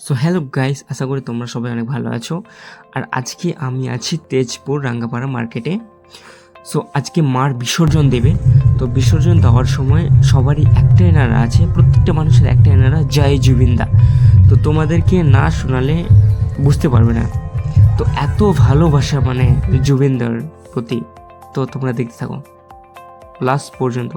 So hello guys, আশা করি তোমরা সবাই অনেক ভালো আছো। আর আজকে আমি আছি তেজপুর রাঙ্গাপাড়া মার্কেটে। সো আজকে মার বিসর্জন দেবে। তো বিসর্জন দেওয়ার সময় সবারই একটাই নারা আছে, প্রত্যেকটা মানুষের একটাই নারা, জয় জুবিনদা। তো তোমাদেরকে না শোনালে বুঝতে পারবে না। তো এত ভালোবাসা মানে জুবিনদার প্রতি। তো তোমরা দেখতে থাকো লাস্ট পর্যন্ত।